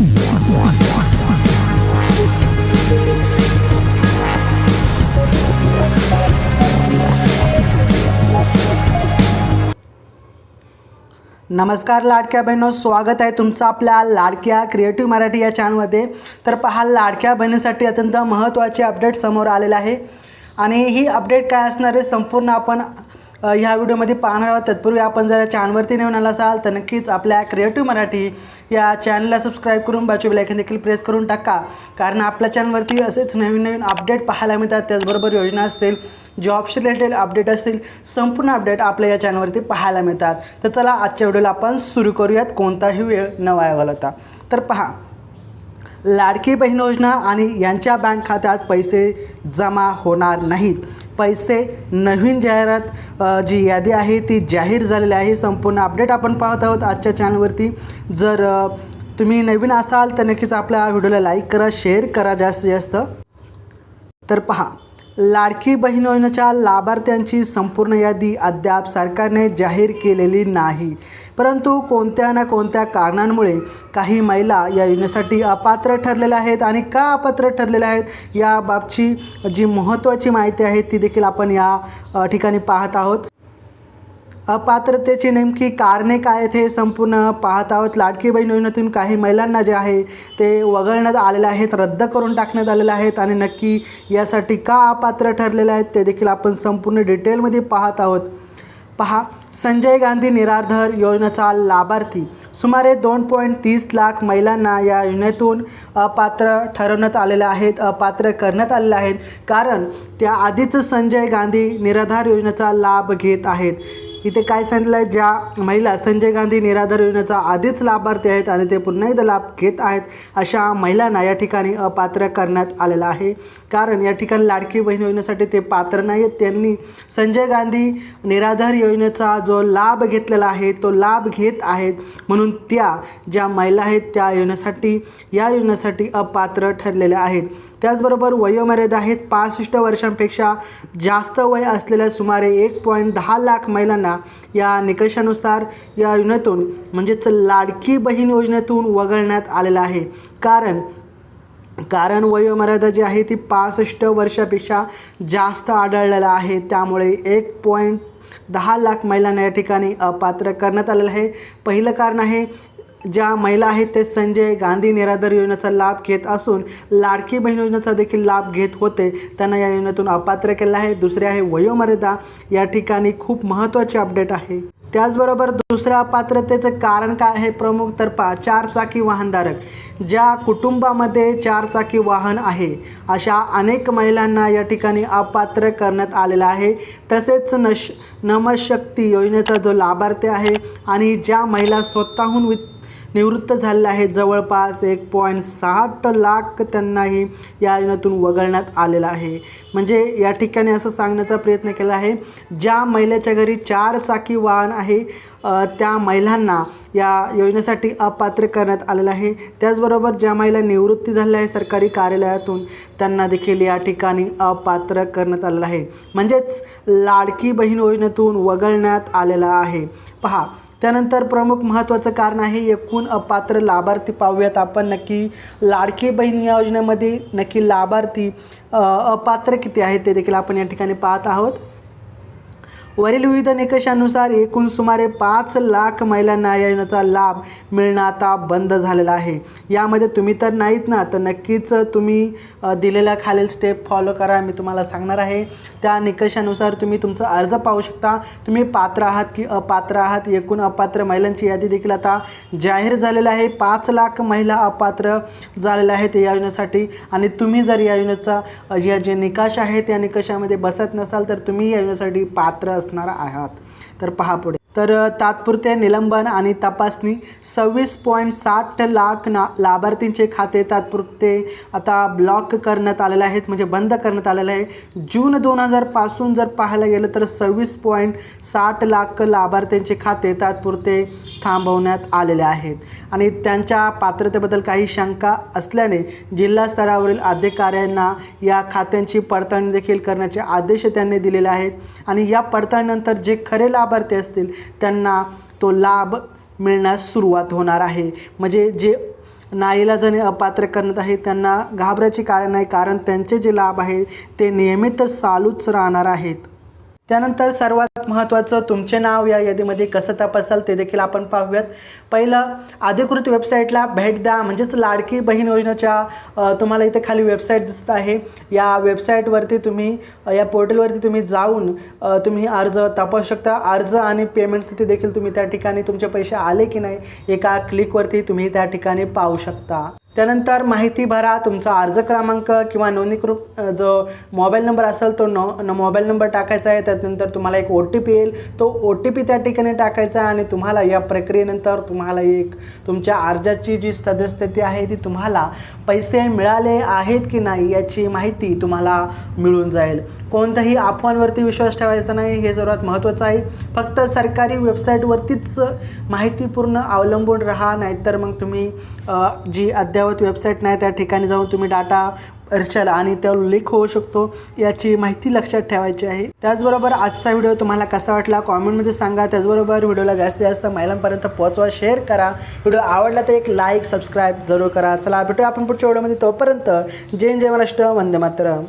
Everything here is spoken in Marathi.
नमस्कार लाडक्या बहिणींनो, स्वागत आहे तुमचं आपल्या लाडक्या क्रिएटिव्ह मराठी या चॅनलमध्ये। तर पहा, लाडक्या बहिणींसाठी अत्यंत महत्त्वाचे अपडेट समोर आलेले आहे आणि ही अपडेट काय असणार आहे संपूर्ण आपण ह्या व्हिडिओमध्ये पाहणार आहोत। तत्पूर्वी आपण जर चॅनलवरती नवीन आला असाल तर नक्कीच आपल्या क्रिएटिव्ह मराठी या चॅनलला सबस्क्राईब करून बाजूच्या बेल आयकॉन देखील प्रेस करून टाका, कारण आपल्या चॅनलवरती असेच नवीन नवीन अपडेट पाहायला मिळतात। त्याचबरोबर योजना असतील, जॉब्स रिलेटेड अपडेट असतील, संपूर्ण अपडेट आपल्या या चॅनलवरती पाहायला मिळतात। तर चला आजच्या व्हिडिओला आपण सुरू करूयात, कोणताही वेळ न वाया घालवता। तर पहा, लाडकी बहीण योजना आणि यांच्या बँक खात्यात पैसे जमा होणार नाहीत। पैसे नवीन जाहिरात जी यादी आहे ती जाहीर झालेली आहे। संपूर्ण अपडेट आपण पाहत आहोत आजच्या चॅनलवरती। जर तुम्ही नवीन असाल तर नक्कीच आपल्या व्हिडिओला लाईक करा, शेअर करा जास्तीत जास्त। तर पहा, लाडकी बहीण योजनेच्या लाभार्थ्यांची संपूर्ण यादी अद्याप सरकारने जाहीर केलेली नाही, परंतु कोणत्या ना कोणत्या कारणांमुळे काही महिला या योजनेसाठी अपात्र ठरलेल्या आहेत। आणि का अपात्र ठरलेल्या आहेत याबाबतची जी महत्त्वाची माहिती आहे ती देखील आपण या ठिकाणी पाहत आहोत। अपात्रतेची नेमकी कारणे काय आहेत हे संपूर्ण पाहत आहोत। लाडकी बहीण योजनेतून काही महिलांना जे आहे ते वगळण्यात आलेले आहेत, रद्द करून टाकण्यात आलेले आहेत आणि नक्की यासाठी का अपात्र ठरलेले आहेत ते देखील आपण संपूर्ण डिटेलमध्ये पाहत आहोत। पहा, संजय गांधी निराधार योजनेचा लाभार्थी सुमारे 2.30 लाख महिलांना या योजनेतून अपात्र ठरवण्यात आलेले आहेत, अपात्र करण्यात आलेले आहेत, कारण त्या आधीच संजय गांधी निराधार योजनेचा लाभ घेत आहेत। इथे काय सांगितलं आहे, ज्या महिला संजय गांधी निराधार योजनेचा आधीच लाभार्थी आहेत आणि ते पुन्हा एकदा लाभ घेत आहेत अशा महिलांना या ठिकाणी अपात्र करण्यात आलेलं आहे। कारण या ठिकाणी लाडकी बहीण योजनेसाठी ते पात्र नाही आहेत, त्यांनी संजय गांधी निराधार योजनेचा जो लाभ घेतलेला आहे तो लाभ घेत आहेत, म्हणून त्या ज्या महिला आहेत त्या या योजनेसाठी अपात्र ठरलेल्या आहेत। त्याचबरोबर वयोमर्यादा आहेत 65 वर्षांपेक्षा जास्त वय असलेल्या सुमारे 1.10 लाख महिलांना या निकषानुसार या योजनेतून म्हणजेच लाडकी बहीण योजनेतून वगळण्यात आलेलं आहे। कारण वयोमर्यादा जी आहे ती 65 वर्षापेक्षा जास्त आढळलेला आहे, त्यामुळे 1.10 लाख महिलांना या ठिकाणी अपात्र करण्यात आलेलं आहे। पहिलं कारण आहे, ज्या महिला आहेत ते संजय गांधी निराधार योजनेचा लाभ घेत असून लाडकी बहीण योजनेचा देखील लाभ घेत होते, त्यांना या योजनेतून अपात्र केलं आहे। दुसरे आहे वयोमर्यादा, या ठिकाणी खूप महत्त्वाचे अपडेट आहे। त्याचबरोबर दुसऱ्या अपात्रतेचं कारण काय आहे प्रमुख, तर पहा, 4 चाकी वाहनधारक, ज्या कुटुंबामध्ये 4 चाकी वाहन आहे अशा अनेक महिलांना या ठिकाणी अपात्र करण्यात आलेला आहे। तसेच नमशक्ती योजनेचा जो लाभार्थी आहे आणि ज्या महिला स्वतःहून निवृत्त झालेल्या आहेत, जवळपास 1.60 लाख त्यांनाही या योजनेतून वगळण्यात आलेलं आहे। म्हणजे या ठिकाणी असं सांगण्याचा प्रयत्न केला आहे, ज्या महिलेच्या घरी 4 चाकी वाहन आहे त्या महिलांना या योजनेसाठी अपात्र करण्यात आलेलं आहे। त्याचबरोबर ज्या महिला निवृत्ती झालेल्या आहे सरकारी कार्यालयातून त्यांना देखील या ठिकाणी अपात्र करण्यात आलेलं आहे, म्हणजेच लाडकी बहीण योजनेतून वगळण्यात आलेला आहे। पहा, त्यानंतर प्रमुख महत्त्वाचं कारण आहे एकूण अपात्र लाभार्थी पाहूयात आपण। नक्की लाडकी बहीण या योजनेमध्ये नक्की लाभार्थी अपात्र किती आहेत ते देखील आपण या ठिकाणी पाहत आहोत। वरील विविध निकषानुसार एकूण सुमारे 5 लाख महिलांना या योजनेचा लाभ मिळणं आता बंद झालेला आहे। यामध्ये तुम्ही तर नाहीत ना, तर नक्कीच तुम्ही दिलेल्या खालील स्टेप फॉलो करा, मी तुम्हाला सांगणार आहे। त्या निकषानुसार तुम्ही तुमचा अर्ज पाहू शकता, तुम्ही पात्र आहात की अपात्र आहात। एकूण अपात्र महिलांची यादी देखील आता जाहीर झालेली आहे। 5 लाख महिला अपात्र झालेल्या आहेत या योजनेसाठी आणि तुम्ही जर या योजनेचा या जे निकष आहेत त्या निकषामध्ये बसत नसाल तर तुम्ही या योजनेसाठी पात्र असणार आहात। तर पहा पुढे, तर तात्पुरते निलंबन आणि तपासणी 26.60 लाख लाभार्थींचे खाते तात्पुरते आता ब्लॉक करण्यात आलेले आहेत, म्हणजे बंद करण्यात आलेले आहे। जून 2000 पासून जर पाहायला गेलं तर 26.60 लाख लाभार्थींचे खाते तात्पुरते थांबवण्यात आलेले आहेत आणि त्यांच्या पात्रतेबद्दल काही शंका असल्याने जिल्हा स्तरावरील अधिकाऱ्यांना या खात्यांची पडताळणी देखील करण्याचे आदेश त्यांनी दिलेले आहेत आणि या पडताळणीनंतर जे खरे लाभार्थी असतील त्यांना तो लाभ मिळण्यास सुरुवात होणार आहे। म्हणजे जे नाईलाजाने अपात्र करण्यात आहे त्यांना घाबरायचे कारण नाही, कारण त्यांचे जे लाभ आहे ते नियमितच चालूच राहणार आहेत. त्यानंतर सर्वात महत्त्वाचं, तुमचे नाव या यादीमध्ये कसं तपासाल ते देखील आपण पाहूयात. पहिलं, अधिकृत वेबसाईटला भेट द्या. म्हणजेच लाडकी बहीण योजनेच्या तुम्हाला इथे खाली वेबसाईट दिसत आहे. या वेबसाईटवरती तुम्ही या पोर्टलवरती तुम्ही जाऊन तुम्ही अर्ज तपासू शकता. अर्ज आणि पेमेंट स्थिती देखील तुम्ही त्या ठिकाणी तुमचे पैसे आले की नाही एका क्लिकवरती तुम्ही त्या ठिकाणी पाहू शकता. त्यानंतर माहिती भरा. तुमचा अर्ज क्रमांक किंवा नोंदणीकृत जो मोबाईल नंबर असेल तो मोबाईल नंबर टाकायचा आहे. त्यानंतर तुम्हाला एक OTP येईल, तो OTP त्या ठिकाणी टाकायचा आहे आणि तुम्हाला या प्रक्रियेनंतर तुम्हाला एक तुमच्या अर्जाची जी सद्यस्थिती आहे ती तुम्हाला पैसे मिळाले आहेत की नाही याची माहिती तुम्हाला मिळून जाईल. कोणत्याही अफवांवरती विश्वास ठेवायचा नाही, हे सर्वात महत्त्वाचं आहे. फक्त सरकारी वेबसाईटवरतीच माहितीपूर्ण अवलंबून राहा, नाहीतर मग तुम्ही जी अद्ययावत वेबसाईट नाही त्या ठिकाणी जाऊन तुम्ही डाटा भरशाल आणि त्या लीक होऊ शकतो, याची माहिती लक्षात ठेवायची आहे. त्याचबरोबर आजचा व्हिडिओ तुम्हाला कसा वाटला कॉमेंटमध्ये सांगा. त्याचबरोबर व्हिडिओला जास्तीत जास्त महिलांपर्यंत पोहोचवा, शेअर करा. व्हिडिओ आवडला तर एक लाईक सबस्क्राईब जरूर करा. चला भेटूया आपण पुढच्या व्हिडिओमध्ये. तोपर्यंत जय जय महाराष्ट्र, वंदे मातरम.